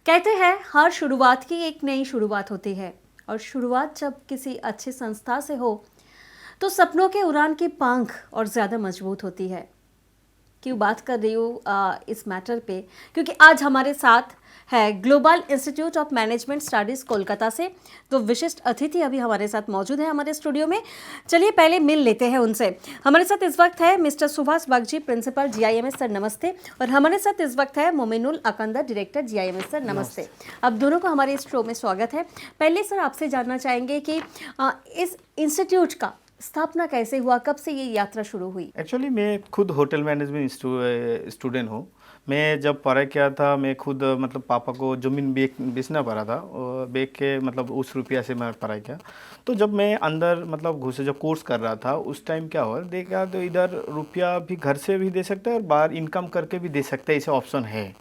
कहते हैं हर शुरुआत की एक नई शुरुआत होती है और शुरुआत जब किसी अच्छी संस्था से हो तो सपनों के उड़ान की पंख और ज़्यादा मजबूत होती है। क्यों बात कर रही हूँ इस मैटर पे, क्योंकि आज हमारे साथ है global institute of management studies Kolkata से तो विशिष्ट अतिथि अभी हमारे साथ मौजूद है हमारे स्टूडियो में। चलिए पहले मिल लेते हैं उनसे। हमारे साथ इस वक्त है mister Subhash Bagchi, principal GIMS sir, नमस्ते। और हमारे साथ इस वक्त है Mominul Akandar, director GIMS sir, नमस्ते। अब दोनों का हमारे इस शो में स्वागत है। पहले सर आपसे जानना चाहेंगे कि इस इंस्टीट्यूट का स्थापना कैसे हुआ, कब से ये यात्रा शुरू हुई? एक्चुअली मैं खुद होटल मैनेजमेंट स्टूडेंट हूँ। मैं जब पढ़ाई किया था मैं खुद मतलब पापा को ज़मीन बेचना पड़ा था और बेच के मतलब उस रुपया से मैं पढ़ाई किया। तो जब मैं अंदर मतलब घुसे जब कोर्स कर रहा था उस टाइम क्या हुआ देखा तो इधर रुपया भी घर से भी दे सकते हैं और बाहर इनकम करके भी दे सकते हैं, ऐसे ऑप्शन है।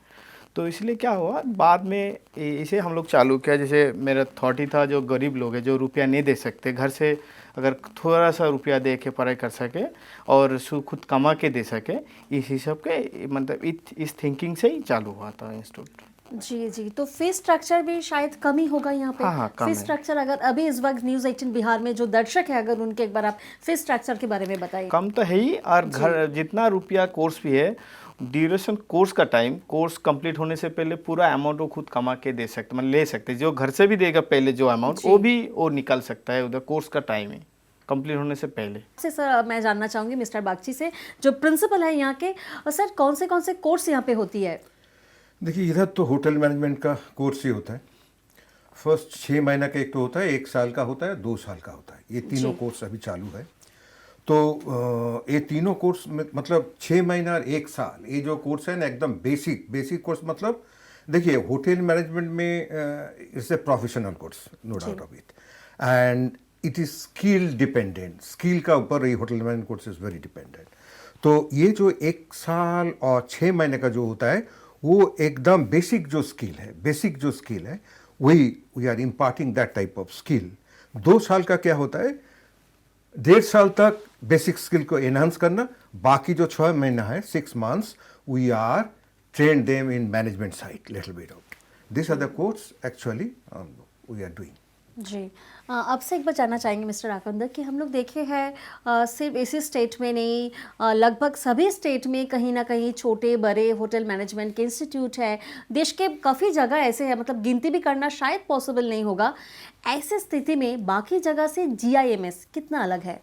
तो इसलिए क्या हुआ बाद में इसे हम लोग चालू किया। जैसे मेरा थॉट ही था जो गरीब लोग हैं जो रुपया नहीं दे सकते घर से, अगर थोड़ा सा रुपया दे के पढ़ाई कर सके और खुद कमा के दे सके, इस हिसाब के मतलब इस थिंकिंग से ही चालू हुआ था इंस्टीट्यूट। जी जी, तो फीस स्ट्रक्चर भी शायद कम ही होगा यहाँ पे। हाँ कम फीस है। स्ट्रक्चर अगर अभी इस वक्त न्यूज़ 18 बिहार में जो दर्शक है अगर उनके एक बार आप फीस स्ट्रक्चर के बारे में बताइए। कम तो है ही, और घर जितना रुपया कोर्स भी है, ड्यूरेशन कोर्स का टाइम, कोर्स कंप्लीट होने से पहले पूरा अमाउंट वो खुद कमा के दे सकते, मतलब ले सकते। जो घर से भी देगा पहले जो अमाउंट वो भी वो निकाल सकता है उधर कोर्स का टाइम है कंप्लीट होने से पहले। से सर मैं जानना चाहूँगी मिस्टर बागची से, जो प्रिंसिपल है यहाँ के, और सर कौन से कोर्स यहाँ पे होती है? देखिए इधर तो होटल मैनेजमेंट का कोर्स ही होता है। फर्स्ट 6 महीना का एक तो होता है, 1 साल का होता है, 2 साल का होता है। ये तीनों कोर्स अभी चालू है। तो ये तीनों कोर्स में मतलब 6 महीना और 1 साल, ये जो कोर्स है ना एकदम बेसिक कोर्स। मतलब देखिए होटल मैनेजमेंट में it's a professional course, no doubt of it, and it is skill dependent. Skill का ऊपर ये hotel management course is very dependent. तो ये जो 1 साल और 6 महीने का जो होता है वो एकदम बेसिक जो स्किल है वही we are imparting that type of skill. 2 साल का क्या होता है, 1.5 साल तक बेसिक स्किल को एनहांस करना, बाकी जो 6 महीना है 6 months we are train them in management side little bit of this are the course actually we are doing. जी, आपसे एक बार जानना चाहेंगे मिस्टर अकंदर कि हम लोग देखे हैं सिर्फ इसी स्टेट में नहीं, लगभग सभी स्टेट में कहीं ना कहीं छोटे बड़े होटल मैनेजमेंट के इंस्टीट्यूट है। देश के काफ़ी जगह ऐसे है, मतलब गिनती भी करना शायद पॉसिबल नहीं होगा। ऐसी स्थिति में बाकी जगह से जीआईएमएस कितना अलग है?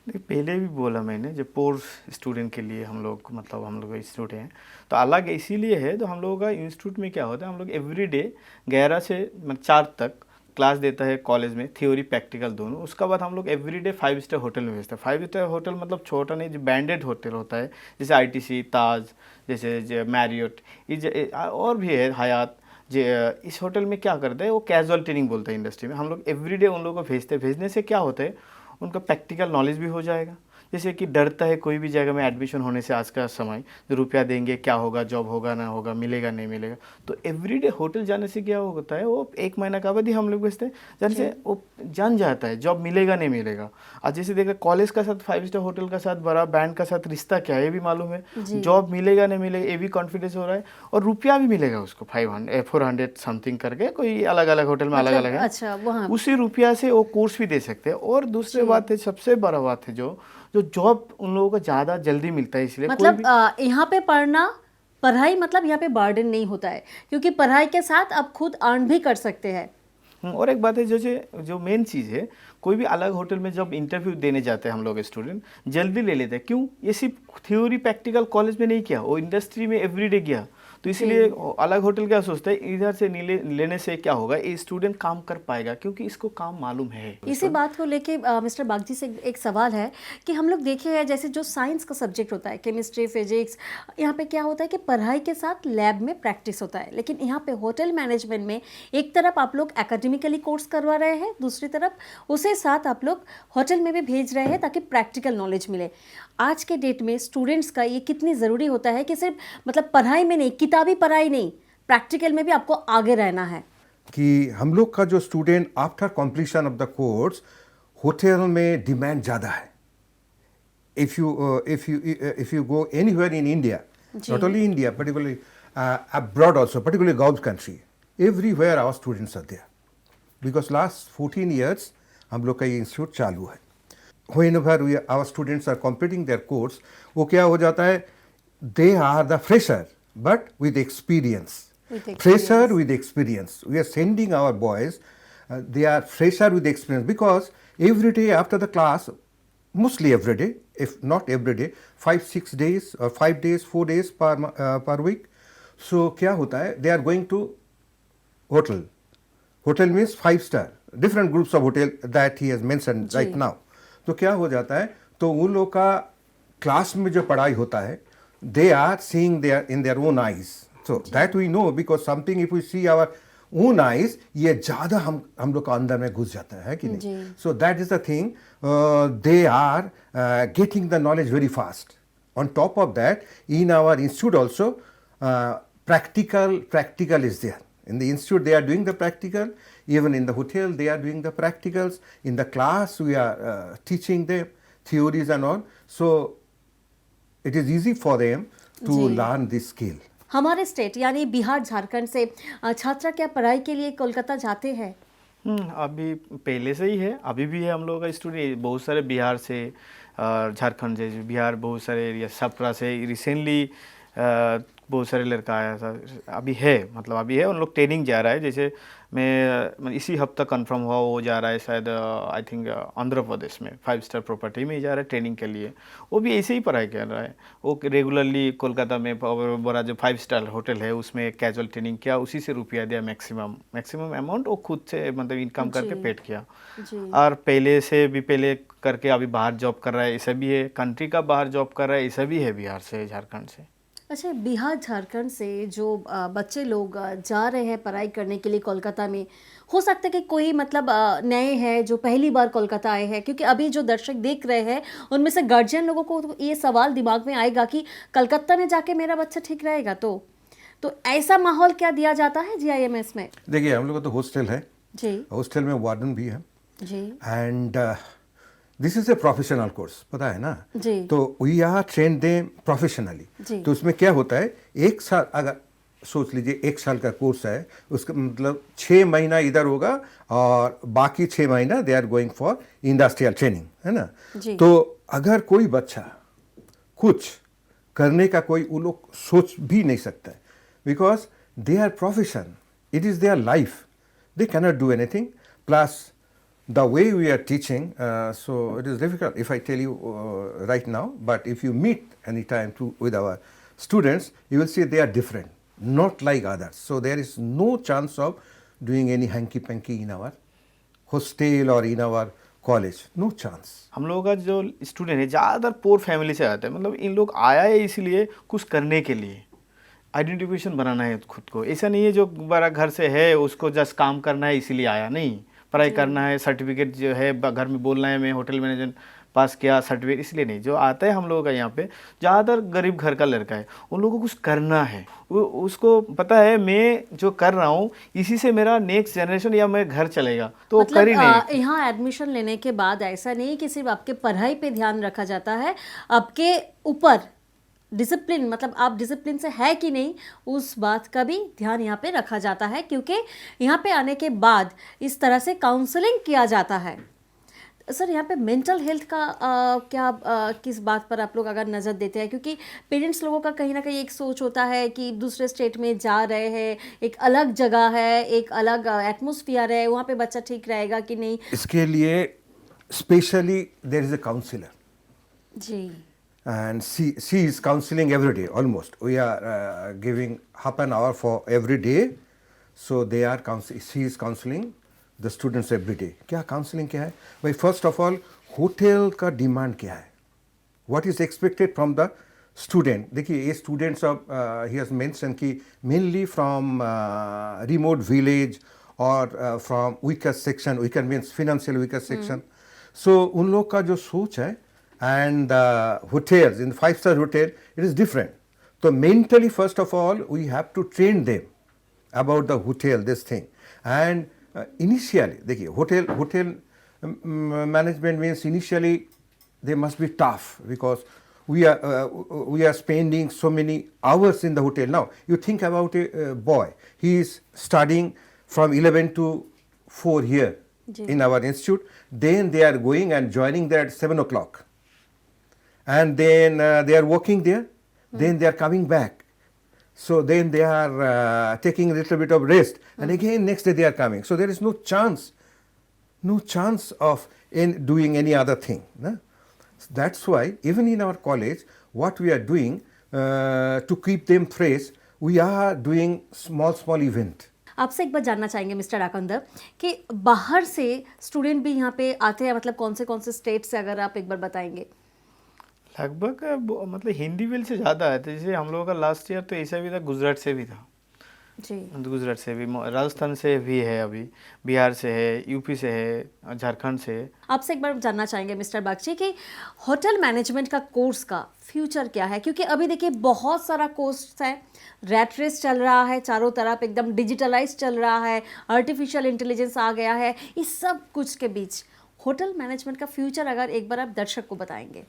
पहले भी बोला मैंने, जो पोर स्टूडेंट के लिए हम लोग मतलब हम लोग इंस्टीट्यूट हैं तो अलग इसीलिए है। तो हम लोगों का इंस्टीट्यूट में क्या होता है, हम लोग एवरीडे 11 से 4 तक क्लास देता है कॉलेज में, थ्योरी प्रैक्टिकल दोनों। उसका बाद हम लोग एवरीडे 5 स्टार होटल में भेजते हैं। 5 स्टार होटल मतलब छोटा नहीं, जो ब्रांडेड होटल होता है, जैसे आईटीसी, ताज, जैसे मैरियट, और भी है हयात। इस होटल में क्या करते हैं वो कैजुअल ट्रेनिंग बोलते हैं इंडस्ट्री में। हम लोग एवरीडे उन लोगों को भेजते हैं। भेजने से क्या होता है उनका प्रैक्टिकल नॉलेज भी हो जाएगा। जैसे कि डरता है कोई भी जगह में एडमिशन होने से आज का समय, जो रुपया देंगे क्या होगा, जॉब होगा ना होगा, मिलेगा नहीं मिलेगा। तो एवरीडे होटल जाने से क्या होता है, वो 1 महीना का अवधि हम लोग भेजते हैं, जाने से वो जान जाता है जॉब मिलेगा नहीं मिलेगा। आज जैसे देखा कॉलेज का साथ 5 स्टार होटल का साथ बड़ा बैंड का साथ रिश्ता क्या है ये भी मालूम है, जॉब मिलेगा नहीं मिलेगा ये भी कॉन्फिडेंस हो रहा है, और रुपया भी मिलेगा उसको 400 समथिंग करके, कोई अलग अलग होटल में अलग अलग है। अच्छा, वहाँ उसी रुपया से वो कोर्स भी दे सकते हैं। और दूसरी बात है, सबसे बड़ा बात है जो जॉब उन लोगों को ज़्यादा जल्दी मिलता है, इसलिए मतलब यहाँ पे पढ़ाई मतलब यहाँ पे बर्डन नहीं होता है, क्योंकि पढ़ाई के साथ आप खुद अर्न भी कर सकते हैं। और एक बात है जो मेन चीज़ है, कोई भी अलग होटल में जब इंटरव्यू देने जाते हैं हम लोग स्टूडेंट जल्दी ले लेते हैं। क्यों? ये सिर्फ थ्योरी प्रैक्टिकल कॉलेज में नहीं किया, वो इंडस्ट्री में एवरीडे गया। तो इसलिए अलग होटल क्या सोचता है, इधर से लेने से क्या होगा, ये स्टूडेंट काम कर पाएगा क्योंकि इसको काम मालूम है। इसी बात को लेके मिस्टर बागची से एक सवाल है कि हम लोग देखे हैं जैसे जो साइंस का सब्जेक्ट होता है, केमिस्ट्री, फिजिक्स, यहाँ पे क्या होता है कि पढ़ाई के साथ लैब में प्रैक्टिस होता है। लेकिन यहाँ पे होटल मैनेजमेंट में एक तरफ आप लोग एकेडमिकली कोर्स करवा रहे हैं, दूसरी तरफ उसे साथ आप लोग होटल में भी भेज रहे हैं ताकि प्रैक्टिकल नॉलेज मिले। आज के डेट में स्टूडेंट्स का ये कितनी ज़रूरी होता है कि सिर्फ मतलब पढ़ाई में नहीं, किताबी पढ़ाई नहीं, प्रैक्टिकल में भी आपको आगे रहना है। कि हम लोग का जो student after completion of the course hotel में डिमांड ज़्यादा है। If you go anywhere in India, not only India, particularly abroad also, particularly gulf country, everywhere our students are there. Because last 14 years हम लोग का ये institute चालू है. Whenever our students are completing their course, वो क्या हो जाता है, they are the fresher but with experience. Fresher with experience. We are sending our boys, they are fresher with experience, because every day after the class, mostly every day, if not every day, 5-6 days or 5 days 4 days per week. So क्या होता है, they are going to hotel. Hotel means 5 star, different groups of hotel that he has mentioned right now. तो क्या हो जाता है, तो उन लोग का क्लास में जो पढ़ाई होता है, they are seeing in their own eyes. So that we know, because something if we see our own eyes, ये ज़्यादा हम लोग का अंदर में घुस जाता है कि नहीं. So that is the thing, they are getting the knowledge very fast. On top of that, in our institute also, practical is there. In the institute they are doing the practical, even in the hotel they are doing the practicals. In the class we are teaching them theories and all. So it is easy for them to learn this skill. हमारे state यानी बिहार झारखंड से छात्रा क्या पढ़ाई के लिए कोलकाता जाते हैं? अभी पहले से ही है, अभी भी है हम लोगों का स्टूडेंट बहुत सारे बिहार से, झारखंड से, बिहार बहुत सारे एरिया, छपरा से रिसेंटली बहुत सारे लड़का आया था, अभी है, मतलब अभी है, उन लोग ट्रेनिंग जा रहा है. जैसे मैं इसी हफ्ता कंफर्म हुआ, वो जा रहा है शायद आई थिंक आंध्र प्रदेश में 5 स्टार प्रॉपर्टी में ही जा रहा है ट्रेनिंग के लिए. वो भी ऐसे ही पढ़ाई कर रहा है. वो रेगुलरली कोलकाता में बड़ा जो 5 स्टार होटल है उसमें कैजुअल ट्रेनिंग किया, उसी से रुपया दिया, मैक्सिमम अमाउंट वो खुद से मतलब इनकम करके पेड किया. और पहले करके अभी बाहर जॉब कर रहा है, ऐसा भी है. कंट्री का बाहर जॉब कर रहा है, ऐसा भी है बिहार से, झारखंड से. अच्छा, बिहार झारखंड से जो बच्चे लोग जा रहे हैं पढ़ाई करने के लिए कोलकाता में, हो सकता है कि कोई मतलब नए हैं जो पहली बार कोलकाता आए हैं, क्योंकि अभी जो दर्शक देख रहे हैं उनमें से गार्जियन लोगों को ये सवाल दिमाग में आएगा कि कलकत्ता में जाके मेरा बच्चा ठीक रहेगा. तो ऐसा माहौल क्या दिया जाता है GIMS में? देखिए, हम लोग का तो हॉस्टल है जी, हॉस्टल में वार्डन भी है जी, and this is a professional course, पता है ना जी. तो we are train them professionally. तो उसमें क्या होता है, 1 साल, अगर सोच लीजिए 1 साल का कोर्स है, उसका मतलब 6 महीना इधर होगा और बाकी 6 महीना they are going for industrial training, है ना. तो अगर कोई बच्चा कुछ करने का कोई वो लोग सोच भी नहीं सकता है, because they are profession, it is their life, they cannot do anything. Plus the way we are teaching, so it is difficult if I tell you right now, but if you meet any time with our students, you will see they are different, not like others. So there is no chance of doing any hanky-panky in our hostel or in our college, no chance. हम लोगों का जो student है ज़्यादातर पोर family से आते हैं, मतलब इन लोग आया है इसीलिए कुछ करने के लिए, आइडेंटिफिकेशन बनाना है खुद को. ऐसा नहीं है जो बड़ा घर से है उसको जस्ट काम करना है इसीलिए आया, नहीं, पढ़ाई करना है, सर्टिफिकेट जो है घर में बोलना है मैं होटल मैनेजमेंट पास किया, सर्टिफिकेट, इसलिए नहीं. जो आता है हम लोगों का यहाँ पे ज़्यादातर गरीब घर का लड़का है, उन लोगों को कुछ करना है, वो उसको पता है मैं जो कर रहा हूँ इसी से मेरा नेक्स्ट जनरेशन या मेरा घर चलेगा, तो मतलब कर ही नहीं. यहाँ एडमिशन लेने के बाद ऐसा नहीं कि सिर्फ आपके पढ़ाई पे ध्यान रखा जाता है, आपके ऊपर डिसिप्लिन, मतलब आप डिसिप्लिन से है कि नहीं, उस बात का भी ध्यान यहाँ पे रखा जाता है, क्योंकि यहाँ पे आने के बाद इस तरह से काउंसलिंग किया जाता है. सर, यहाँ पे मेंटल हेल्थ का क्या किस बात पर आप लोग अगर नज़र देते हैं, क्योंकि पेरेंट्स लोगों का कहीं ना कहीं एक सोच होता है कि दूसरे स्टेट में जा रहे हैं, एक अलग जगह है, एक अलग एटमोसफियर है, वहाँ पे बच्चा ठीक रहेगा कि नहीं. इसके लिए specially there is a counsellor ji, and she is counseling every day almost. We are giving half an hour for every day, so they are she is counseling the students every day. क्या counseling क्या है भाई? first of all hotel का demand क्या है, what is expected from the student. देखिए, ये students of he has mentioned कि mainly from remote village or from weaker section, weaker means financial weaker section. So उन लोग का जो सोच है, and hotels, in 5-star hotel, it is different. So mentally, first of all, we have to train them about the hotel, this thing. And initially, देखिए, hotel management means initially they must be tough, because we are spending so many hours in the hotel. Now you think about a boy, he is studying from 11 to 4 here ji. in our institute, then they are going and joining there at 7 o'clock, and then they are working there, then they are coming back. So then they are taking a little bit of rest, and again next day they are coming. So there is no chance of in doing any other thing. No? That's why even in our college, what we are doing to keep them fresh, we are doing small event. आपसे एक बार जानना चाहेंगे mister आकंदर कि बाहर से student भी यहाँ पे आते हैं, मतलब कौन से स्टेट से, अगर आप एक बार बताएंगे। लगभग मतलब हिंदी विल से ज़्यादा है। तो जैसे हम लोगों का लास्ट ईयर तो ऐसा भी था, गुजरात से भी था जी। गुजरात से भी, राजस्थान से भी है, अभी बिहार से है, यूपी से है, झारखंड से है। आपसे एक बार जानना चाहेंगे मिस्टर बागची कि होटल मैनेजमेंट का कोर्स का फ्यूचर क्या है, क्योंकि अभी देखिए बहुत सारा कोर्स है, रैट रेस चल रहा है, चारों तरफ एकदम डिजिटलाइज चल रहा है, आर्टिफिशियल इंटेलिजेंस आ गया है, इस सब कुछ के बीच होटल मैनेजमेंट का फ्यूचर अगर एक बार आप दर्शक को बताएंगे।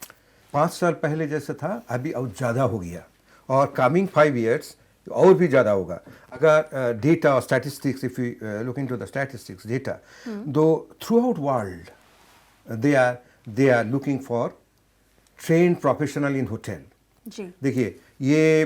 5 साल पहले जैसा था अभी और ज़्यादा हो गया, और कमिंग 5 years और भी ज़्यादा होगा। अगर डेटा और statistics, if you look into the statistics data, दो throughout world they are looking for train professional in hotel. जी। देखिए ये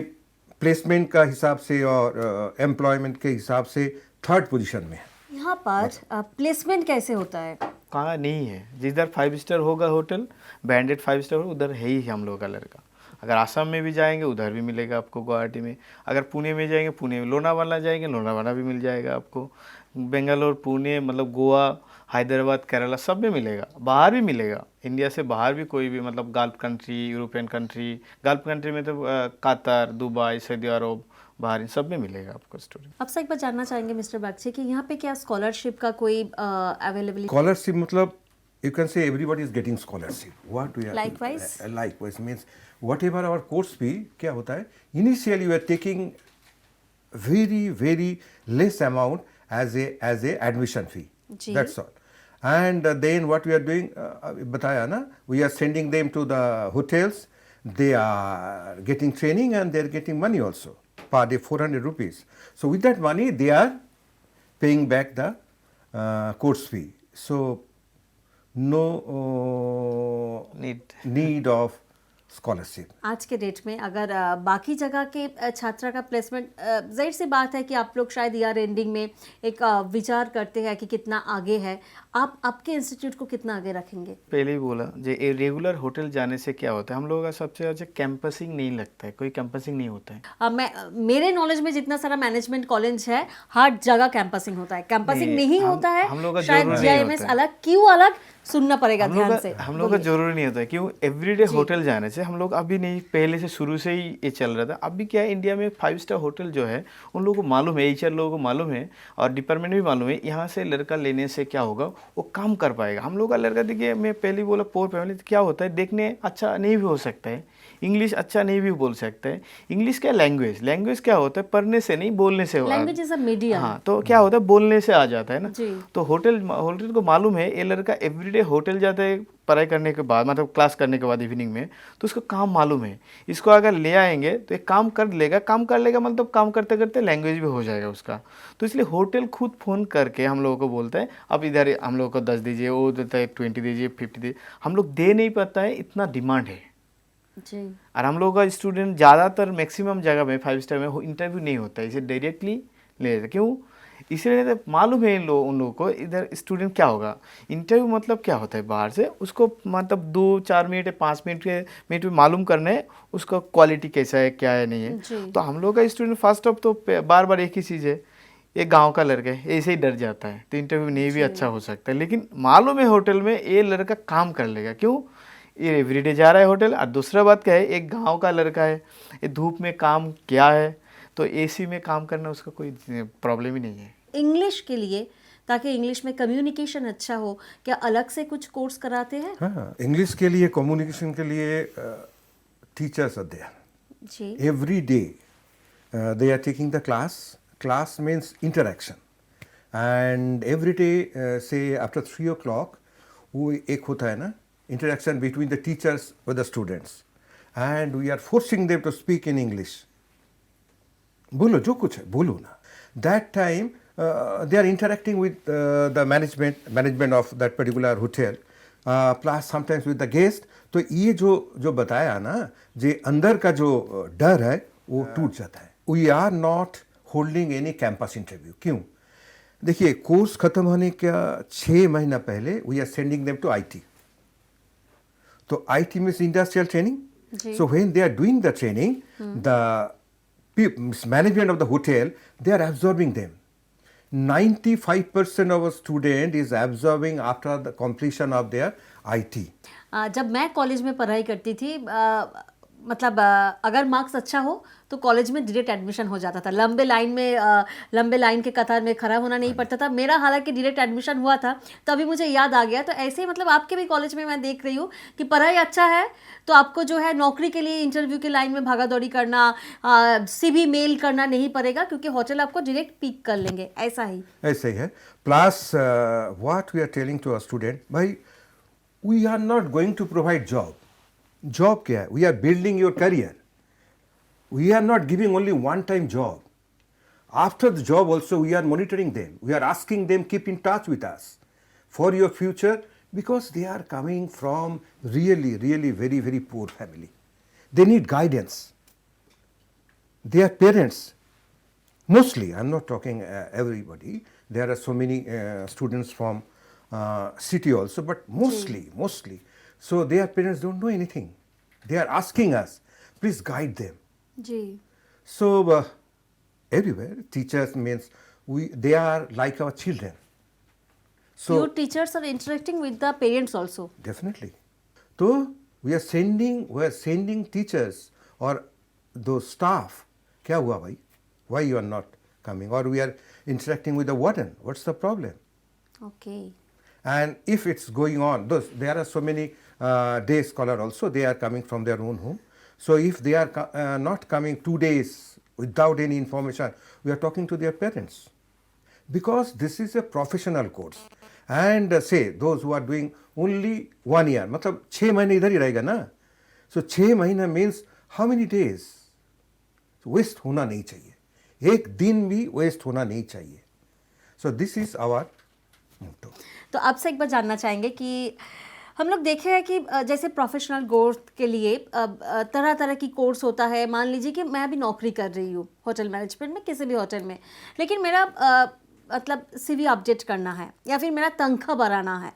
प्लेसमेंट का हिसाब से और एम्प्लॉयमेंट के हिसाब से 3rd पोजीशन में है। यहाँ पर प्लेसमेंट कैसे होता है? कहाँ नहीं है, जिधर 5 स्टार होगा होटल, ब्रांडेड 5 स्टार होगा, उधर है ही हम लोग का लड़का। अगर आसाम में भी जाएंगे उधर भी मिलेगा आपको, गुवाहाटी में। अगर पुणे में जाएंगे, पुणे में, लोनावाला जाएंगे, लोनावाला भी मिल जाएगा आपको। बेंगलोर, पुणे, मतलब गोवा, हैदराबाद, केरला सब में मिलेगा। बाहर भी मिलेगा, इंडिया से बाहर भी कोई भी, मतलब gulf country, European country, gulf country में तो कतर, दुबई, सऊदी अरब, बाहर, सब में मिलेगा आपको स्टूडेंट। आपसे एक बार जानना चाहेंगे मिस्टर बागची कि यहाँ पे क्या स्कॉलरशिप का कोई अवेलेबिलिटी? स्कॉलरशिप मतलब you can say everybody is getting scholarship. What we are Likewise? Likewise means whatever our course fee, क्या होता है, initially we are taking very less amount as a admission fee. Ji. That's all. And then what we are doing, बताया ना, we are sending them to the hotels. They are getting training and they are getting money also per day, 400 rupees. So with that money they are paying back the course fee. So no need of scholarship. आज के date में अगर बाकी जगह के छात्रा का placement, जाहिर सी बात है कि आप लोग शायद ईयर एंडिंग में एक विचार करते हैं कि कितना आगे है, आप आपके इंस्टीट्यूट को कितना आगे रखेंगे? पहले ही बोला, जो रेगुलर होटल जाने से क्या होता है, हम लोगों का सबसे ज़्यादा कैंपसिंग नहीं लगता है, कोई कैंपसिंग नहीं होता है। मेरे नॉलेज में जितना सारा मैनेजमेंट कॉलेज है, हर जगह कैंपसिंग होता है। कैंपसिंग नहीं होता है, हम लोग का शायद जरूरी जीआईएमएस नहीं होता अलग, क्यों अलग सुनना पड़ेगा ध्यान से। हम लोग का जरूरी नहीं होता है, क्यों एवरीडे होटल जाने से हम लोग अभी नहीं, पहले से शुरू से ही ये चल रहा था। अभी क्या है, इंडिया में 5 स्टार होटल जो है उन लोगों को मालूम है, HR लोगों को मालूम है और डिपार्टमेंट भी मालूम है, यहाँ से लड़का लेने से क्या होगा, वो काम कर पाएगा। हम लोग का लड़का, देखिए मैं पहले बोला पोर फैमिली, तो क्या होता है, देखने अच्छा नहीं भी हो सकता है, इंग्लिश अच्छा नहीं भी बोल सकता है। इंग्लिश क्या, लैंग्वेज क्या होता है, पढ़ने से नहीं बोलने से, लैंग्वेज इज अ मीडियम। हाँ, तो क्या होता है, बोलने से आ जाता है ना। जी। तो होटल को मालूम है, ये लड़का एवरीडे होटल जाता है पढ़ाई करने के बाद, मतलब क्लास करने के बाद इवनिंग में, तो उसको काम मालूम है। इसको अगर ले आएंगे तो एक काम कर लेगा, मतलब काम करते करते लैंग्वेज भी हो जाएगा उसका। तो इसलिए होटल खुद फ़ोन करके हम लोगों को बोलता है, अब इधर हम लोगों को 10 दीजिए, वो देता है 20 दीजिए, 50 दीजिए, हम लोग दे नहीं पाता है, इतना डिमांड है। जी। और हम लोग का स्टूडेंट ज़्यादातर मैक्सिमम जगह में 5 स्टार में इंटरव्यू नहीं होता है, इसे डायरेक्टली ले लेते। क्यों? इसलिए तो मालूम है उन लोगों को, इधर स्टूडेंट क्या होगा, इंटरव्यू मतलब क्या होता है, बाहर से उसको मतलब 2-4 मिनट या 5 मिनट में मालूम करना है उसका क्वालिटी कैसा है, क्या है, नहीं है। तो हम लोग का स्टूडेंट फर्स्ट ऑफ तो बार एक ही चीज़ है, ये गांव का लड़का है, ऐसे ही डर जाता है, तो इंटरव्यू नहीं भी अच्छा हो सकता है। लेकिन मालूम है होटल में ये लड़का काम कर लेगा, क्यों, ये एवरीडे जा रहा है होटल। और दूसरा बात क्या है, एक गांव का लड़का है, ये धूप में काम क्या है, तो AC में काम करना उसका कोई प्रॉब्लम ही नहीं है। इंग्लिश के लिए, ताकि इंग्लिश में कम्युनिकेशन अच्छा हो, क्या अलग से कुछ कोर्स कराते हैं? हाँ, इंग्लिश के लिए, कम्युनिकेशन के लिए टीचर्स आर देयर जी। Every day, they are taking the class means interaction, and every day से आफ्टर 3 o'clock वो एक होता है ना, interaction between the teachers with the students, and we are forcing them to speak in English. बोलो जो कुछ है बोलो ना. That time they are interacting with the management of that particular hotel, plus sometimes with the guest. तो ये जो बताया ना, जे अंदर का जो डर है वो टूट जाता है. We are not holding any campus interview. क्यों? देखिए कोर्स खत्म होने का 6 महीना पहले we are sending them to IT. तो IT means industrial training. So when they are doing the training, the management of the hotel, they are absorbing them. 95% of a student is absorbing after the completion of their IT. जब मैं college में पढ़ाई करती थी मतलब अगर marks अच्छा हो तो कॉलेज में डायरेक्ट एडमिशन हो जाता था. लंबे लाइन के कतार में खड़ा होना नहीं पड़ता था. मेरा हालांकि डायरेक्ट एडमिशन हुआ था, तो अभी मुझे याद आ गया. तो ऐसे ही मतलब आपके भी कॉलेज में मैं देख रही हूँ कि पढ़ाई अच्छा है तो आपको जो है नौकरी के लिए इंटरव्यू की लाइन में भागा दौड़ी करना, CV मेल करना नहीं पड़ेगा, क्योंकि होटल आपको डायरेक्ट पिक कर लेंगे. ऐसा ही है. Plus what we are telling to a student, भाई we are not going to provide job क्या है? We are building your career. We are not giving only one-time job. After the job also we are monitoring them. We are asking them keep in touch with us for your future, because they are coming from really very, very poor family. They need guidance. Their parents, mostly, I am not talking everybody, there are so many students from city also, but mostly. So their parents don't know anything. They are asking us, please guide them. जी. So everywhere teachers means they are like our children. So Your teachers are interacting with the parents also. Definitely. So we are sending teachers or those staff. क्या हुआ भाई? Why you are not coming? Or we are interacting with the warden. What's the problem? Okay. And if it's going on, there are so many day scholar also. They are coming from their own home. So if they are not coming 2 days without any information, we are talking to their parents, because this is a professional course. And say those who are doing only 1 year, मतलब 6 महीने इधर ही रहेगा ना. So 6 महीना means how many days? Waste होना नहीं चाहिए. एक दिन भी waste होना नहीं चाहिए. So this is our motto. तो आपसे एक बार जानना चाहेंगे कि हम लोग देखे हैं कि जैसे प्रोफेशनल ग्रोथ के लिए तरह तरह की कोर्स होता है. मान लीजिए कि मैं अभी नौकरी कर रही हूँ होटल मैनेजमेंट में, किसी भी होटल में, लेकिन मेरा मतलब CV अपडेट करना है या फिर मेरा तनख्वाह बढ़ाना है.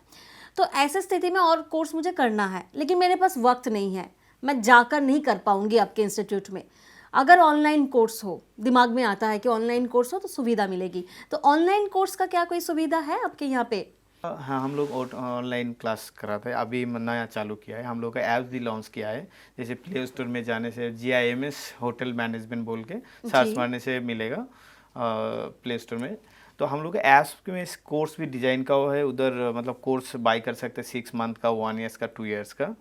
तो ऐसे स्थिति में और कोर्स मुझे करना है, लेकिन मेरे पास वक्त नहीं है, मैं जाकर नहीं कर पाऊँगी आपके इंस्टीट्यूट में. अगर ऑनलाइन कोर्स हो, दिमाग में आता है कि ऑनलाइन कोर्स हो तो सुविधा मिलेगी. तो ऑनलाइन कोर्स का क्या कोई सुविधा है आपके यहाँ पे? हाँ, हम लोग ऑनलाइन क्लास कराते हैं. अभी नया चालू किया है. हम लोग का ऐप भी लॉन्च किया है. जैसे प्ले स्टोर में जाने से GIMS होटल मैनेजमेंट बोल के सर्च मारने से मिलेगा प्ले स्टोर में. तो हम लोग ऐप में कोर्स भी डिज़ाइन का हुआ है. उधर मतलब कोर्स बाय कर सकते हैं 6 मंथ का, 1 ईयर्स का, 2 ईयर्स का.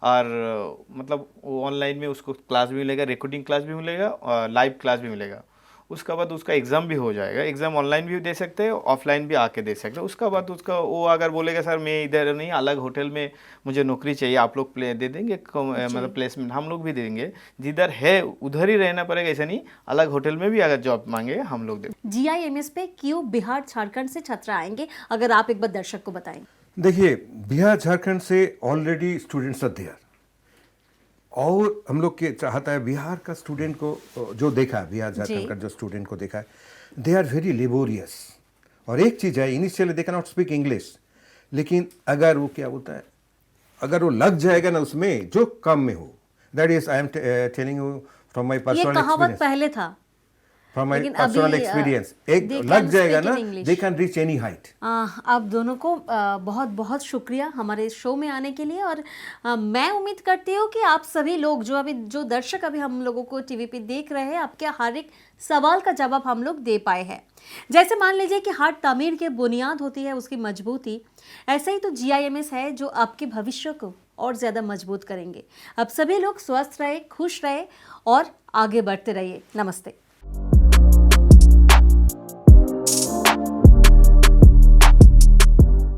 और मतलब ऑनलाइन में उसको क्लास भी मिलेगा, रिकॉर्डिंग क्लास भी मिलेगा और लाइव क्लास भी मिलेगा. उसका बाद उसका एग्ज़ाम भी हो जाएगा. एग्ज़ाम ऑनलाइन भी दे सकते हैं, ऑफलाइन भी आके दे सकते हैं. उसका बाद उसका वो अगर बोलेगा सर मैं इधर नहीं, अलग होटल में मुझे नौकरी चाहिए, आप लोग दे देंगे मतलब प्लेसमेंट हम लोग भी दे देंगे. जिधर है उधर ही रहना पड़ेगा, ऐसा नहीं. अलग होटल में भी अगर जॉब मांगे हम लोग दे. GIMS पे क्यों बिहार झारखंड से छात्र आएंगे, अगर आप एक बार दर्शक को बताएं. देखिए बिहार झारखंड से ऑलरेडी स्टूडेंट्स आर देयर, और हम लोग के चाहता है बिहार का स्टूडेंट को जो देखा है, बिहार झारखंड का जो स्टूडेंट को देखा है, दे आर वेरी लेबोरियस. और एक चीज़ है, initially they can not speak English, लेकिन अगर वो क्या होता है, अगर वो लग जाएगा ना उसमें जो काम में हो, that is I am telling you from my personal ये कहावत एक्सपीरियंस, पहले था, फ्रॉम माय लेकिन पर्सनल अभी, एक्सपीरियंस. एक they लग can जाएगा speak ना, in English. They can reach any height. आप दोनों को बहुत बहुत शुक्रिया हमारे शो में आने के लिए. और मैं उम्मीद करती हूँ कि आप सभी लोग जो दर्शक अभी हम लोगों को टीवी पे देख रहे हैं, आपके हर एक सवाल का जवाब हम लोग दे पाए हैं. जैसे मान लीजिए कि हर तमीर की बुनियाद होती है उसकी मजबूती, ऐसे ही तो GIMS है जो आपके भविष्य को और ज़्यादा मजबूत करेंगे. अब सभी लोग स्वस्थ रहे, खुश रहे और आगे बढ़ते रहिए. नमस्ते.